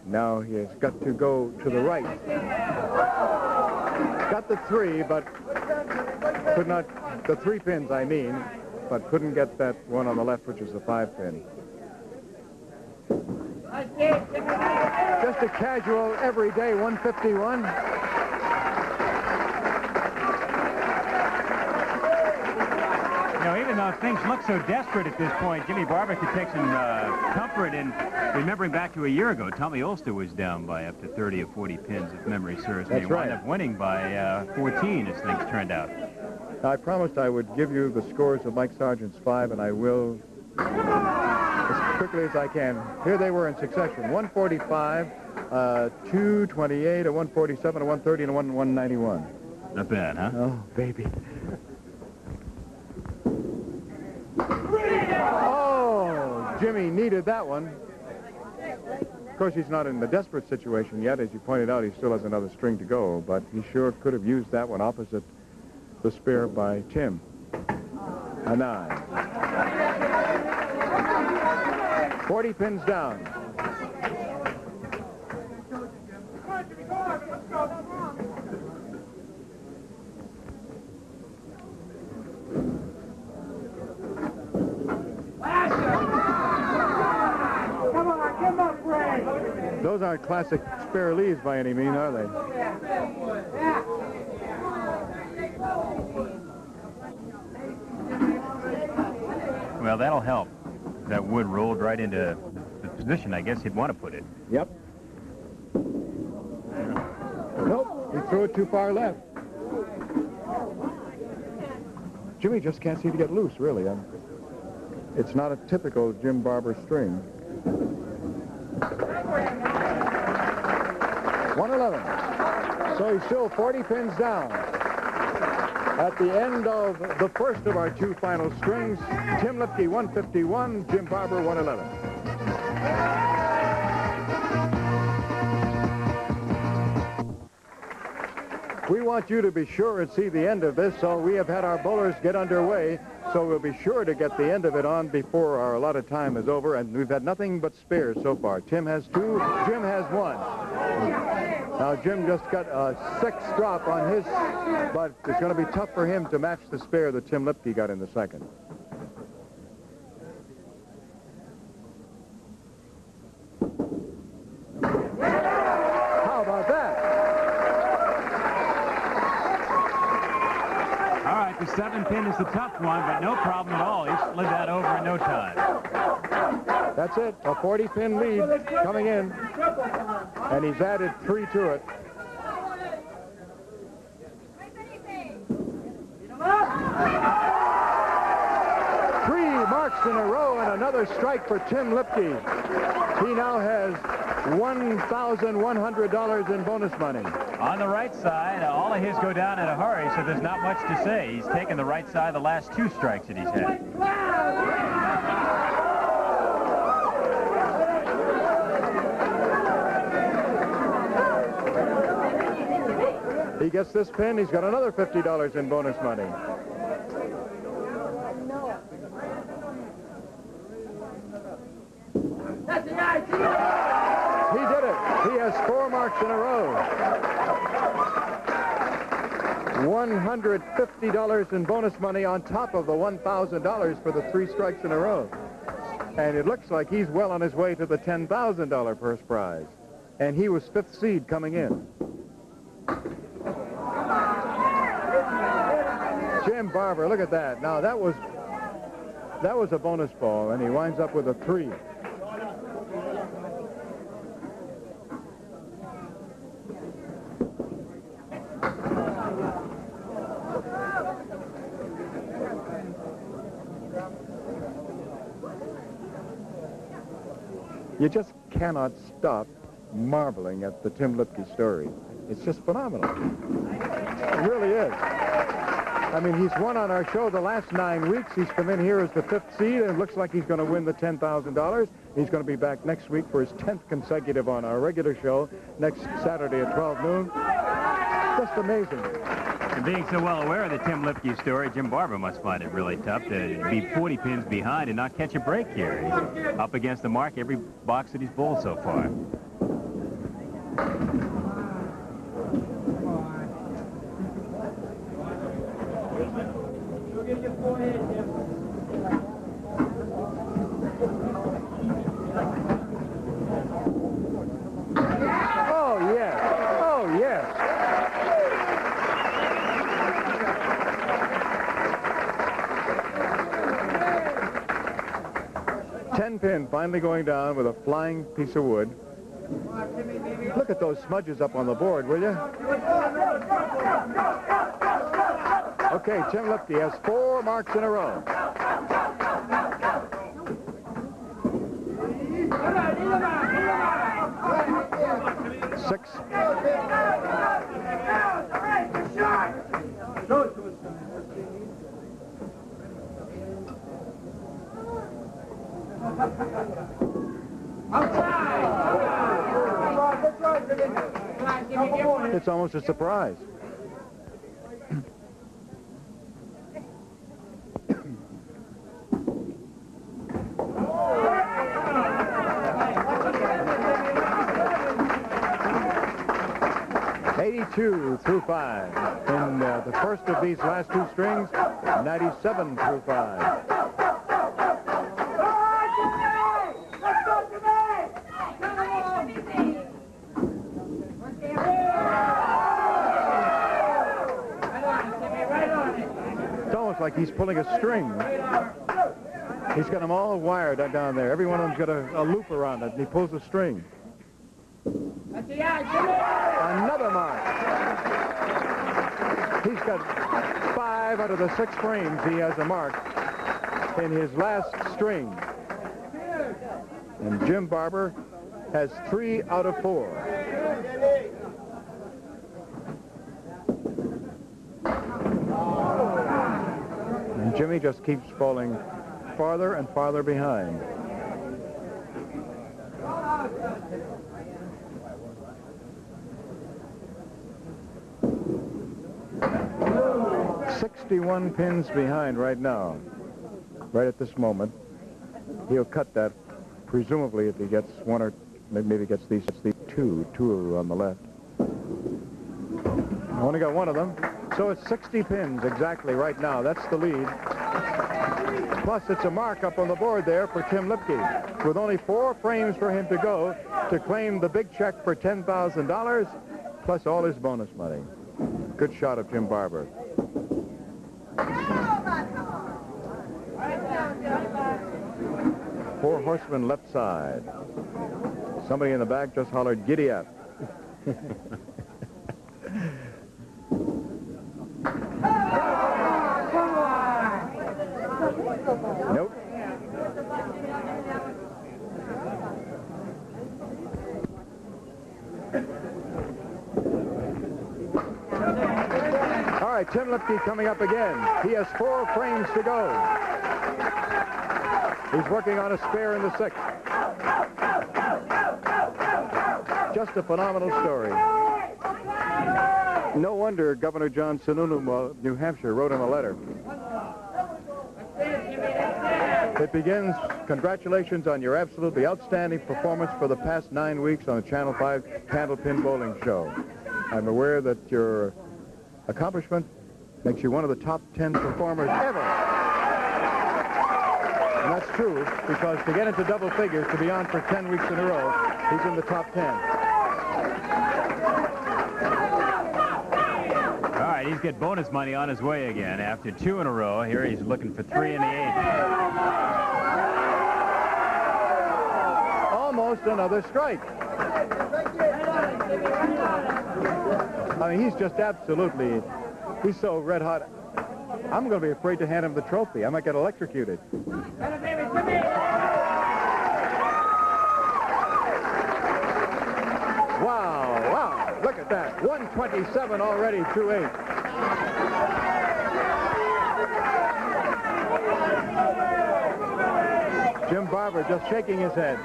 Now he has got to go to the right. Got the 3, but could not, the 3 pins I mean, but couldn't get that one on the left, which is the 5-pin. Just a casual, everyday 151. Even though things look so desperate at this point, Jimmy Barber could take some comfort in remembering back to a year ago. Tommy Ulster was down by up to 30 or 40 pins, if memory serves me. That's right. Wound up winning by 14 as things turned out. I promised I would give you the scores of Mike Sargent's 5, and I will as quickly as I can. Here they were in succession. 145, 228, a 147, a 130, and a 191. Not bad, huh? Oh, baby. Oh, Jimmy needed that one. Of course, he's not in the desperate situation yet. As you pointed out, he still has another string to go, but he sure could have used that one opposite the spare by Tim. A 9. 40 pins down. Those aren't classic spare leaves by any means, are they? Well, that'll help. That wood rolled right into the position I guess he'd want to put it. Yep. Nope, he threw it too far left. Jimmy just can't seem to get loose, really. It's not a typical Jim Barber string. 111. So he's still 40 pins down. At the end of the first of our two final strings, Tim Lipke 151, Jim Barber 111. We want you to be sure and see the end of this, so we have had our bowlers get underway, so we'll be sure to get the end of it on before our allotted time is over, and we've had nothing but spares so far. Tim has 2, Jim has 1. Now, Jim just got a 6 drop on his, but it's going to be tough for him to match the spare that Tim Lipke got in the second. How about that? All right, the 7-pin is the tough one, but no problem at all. He slid that over in no time. That's it, a 40-pin lead coming in, and he's added 3 to it. Three marks in a row and another strike for Tim Lipke. He now has $1,100 in bonus money. On the right side, all of his go down in a hurry, so there's not much to say. He's taken the right side the last 2 strikes that he's had. He gets this pin, he's got another $50 in bonus money. He did it. He has 4 marks in a row. $150 in bonus money on top of the $1,000 for the 3 strikes in a row. And it looks like he's well on his way to the $10,000 purse prize. And he was 5th seed coming in. Jim Barber, look at that. Now, that was a bonus ball, and he winds up with a 3. You just cannot stop marveling at the Tim Lipke story. It's just phenomenal. It really is. I mean, he's won on our show the last 9 weeks. He's come in here as the 5th seed, and it looks like he's going to win the $10,000. He's going to be back next week for his 10th consecutive on our regular show next Saturday at 12 noon. Just amazing. And being so well aware of the Tim Lipke story, Jim Barber must find it really tough to be 40 pins behind and not catch a break here. He's up against the mark every box that he's bowled so far. Oh, yes. Oh, yes. 10 pin finally going down with a flying piece of wood. Look at those smudges up on the board, will you? Okay, Tim Lipke has 4 marks in a row. Six. It's almost a surprise. (82 through 5). In the first of these last 2 strings, 97 through 5. Like he's pulling a string. He's got them all wired down there. Every one of them's got a loop around it, and he pulls a string. Another mark. He's got 5 out of the 6 frames. He has a mark in his last string. And Jim Barber has 3 out of 4. Jimmy just keeps falling farther and farther behind. $61 pins behind right now. Right at this moment. He'll cut that, presumably, if he gets 1 or maybe gets these 2 on the left. Only got 1 of them. So it's 60 pins exactly right now. That's the lead. Plus, it's a mark up on the board there for Tim Lipke, with only 4 frames for him to go to claim the big check for $10,000, plus all his bonus money. Good shot of Jim Barber. Four horsemen left side. Somebody in the back just hollered, "Giddy up." Nope. All right, Tim Lipke coming up again. He has 4 frames to go. He's working on a spare in the 6th. Just a phenomenal story. No wonder Governor John Sununu of New Hampshire wrote him a letter. It begins, "Congratulations on your absolutely outstanding performance for the past 9 weeks on the Channel 5 Candlepin Bowling Show. I'm aware that your accomplishment makes you one of the top 10 performers ever." And that's That's true, because to get into double figures, to be on for 10 weeks in a row, he's in the top 10. All right, he's got bonus money on his way again after 2 in a row. Here he's looking for 3 in the 8th. Almost another strike. I mean, he's just absolutely, he's so red hot. I'm going to be afraid to hand him the trophy. I might get electrocuted. Wow, wow, look at that. 127 already through 8. Jim Barber just shaking his head.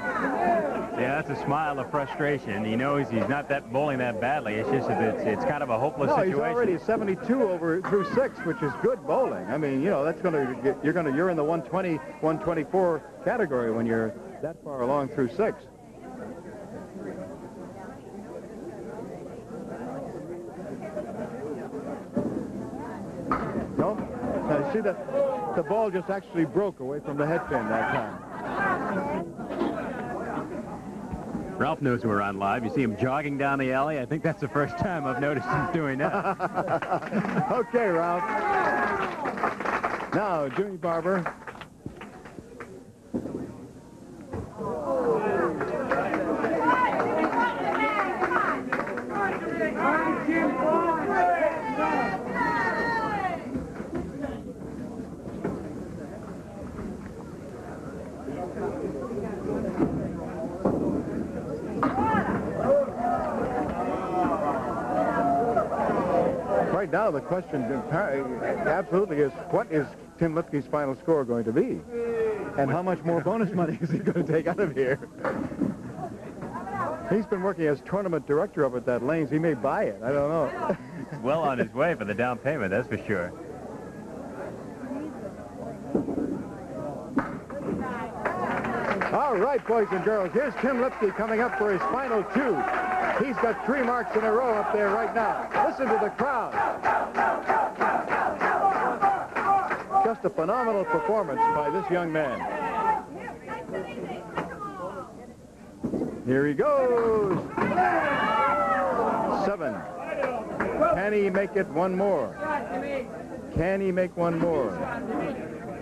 Yeah, that's a smile of frustration. He knows he's not bowling that badly. It's just that it's kind of a hopeless situation. He's already 72 over through 6, which is good bowling. I mean, you know, that's going to you're in the 120, 124 category when you're that far along through 6. No, see that the ball just actually broke away from the head pin that time. Ralph knows we're on live. You see him jogging down the alley. I think that's the first time I've noticed him doing that. Okay, Ralph. Now, Jimmy Barber. Right now, the question absolutely is, what is Tim Lipke's final score going to be? And how much more bonus money is he going to take out of here? He's been working as tournament director up at that Lanes. He may buy it. I don't know. He's well on his way for the down payment, that's for sure. All right, boys and girls, here's Tim Lipke coming up for his final 2. He's got 3 marks in a row up there right now. Listen to the crowd. Just a phenomenal performance by this young man. Here he goes. 7. Can he make it one more? Can he make one more?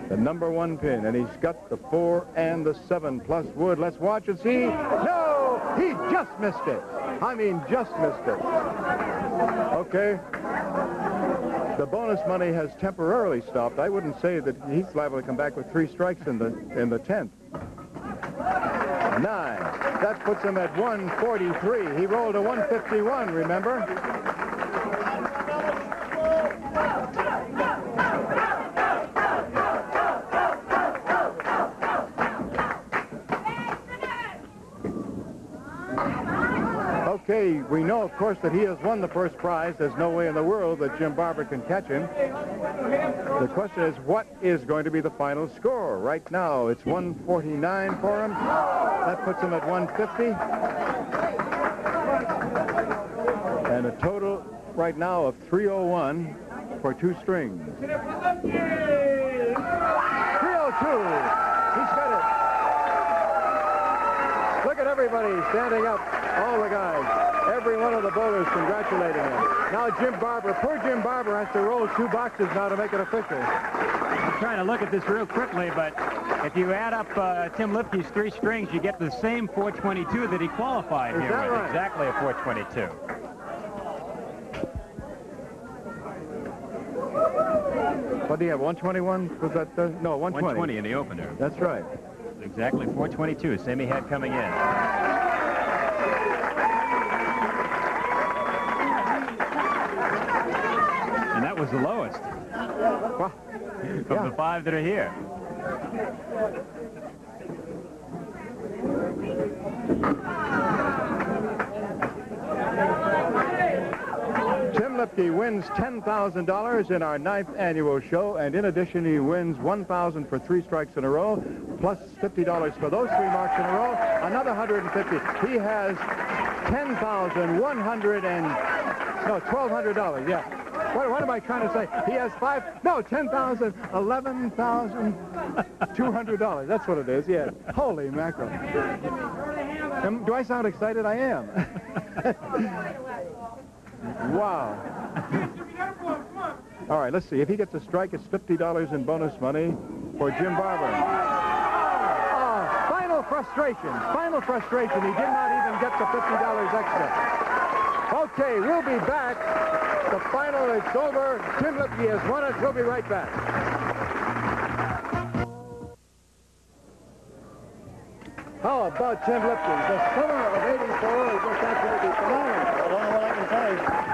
The number 1 pin, and he's got the 4 and the 7 plus wood. Let's watch and see. No, he just missed it. I mean, just missed it. Okay. The bonus money has temporarily stopped. I wouldn't say that he's liable to come back with 3 strikes in the 10th. 9. That puts him at 143. He rolled a 151, remember? Okay, we know, of course, that he has won the first prize. There's no way in the world that Jim Barber can catch him. The question is, what is going to be the final score? Right now, it's 149 for him. That puts him at 150. And a total right now of 301 for 2 strings. 302. He's got it. Look at everybody standing up. All the guys, every one of the bowlers congratulating him. Now Jim Barber, poor Jim Barber has to roll 2 boxes now to make it official. I'm trying to look at this real quickly, but if you add up Tim Lipke's 3 strings, you get the same 422 that he qualified here with. Right? Exactly a 422. What do you have, 121? Was that the... No, 120. 120 in the opener. That's right. Exactly 422 Sammy had coming in. And that was the lowest of the 5 that are here. Tim Lipke wins $10,000 in our 9th annual show, and in addition, he wins $1,000 for 3 strikes in a row, plus $50 for those 3 marks in a row, another $150. He has $1,200, yeah. What am I trying to say? He has $10,000, $11,200. That's what it is, yeah. Holy mackerel. Do I sound excited? I am. Wow. All right, let's see. If he gets a strike, it's $50 in bonus money for Jim Barber. Oh, final frustration. Final frustration. He did not even get the $50 extra. Okay, we'll be back. The final is over. Jim Lipke has won it. We'll be right back. How about Jim Lipke? The summer of '84 is just absolutely phenomenal. I don't know what I can say.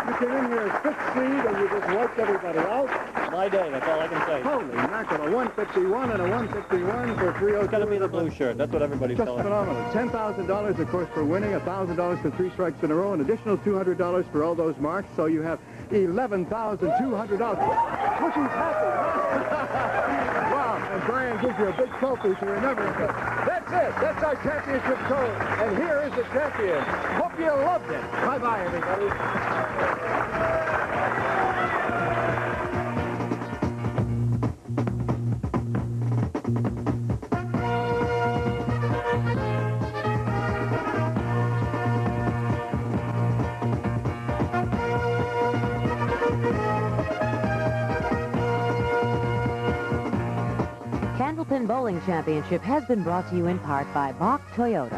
You came in here as fifth seed and you just wiped everybody out. My day, that's all I can say. Holy mackerel, a 151 and a 151 for 302. It's got to be the blue shirt. That's what everybody's Just telling me. phenomenal. $10,000, of course, for winning, $1,000 for 3 strikes in a row, an additional $200 for all those marks, so you have $11,200. Look, he's happy. Wow, and Brian gives you a big trophy to remember. That's it. That's our championship code. And here is the champion. Hope you loved it. Bye-bye, everybody. Candlepin Bowling Championship has been brought to you in part by Bach Toyota.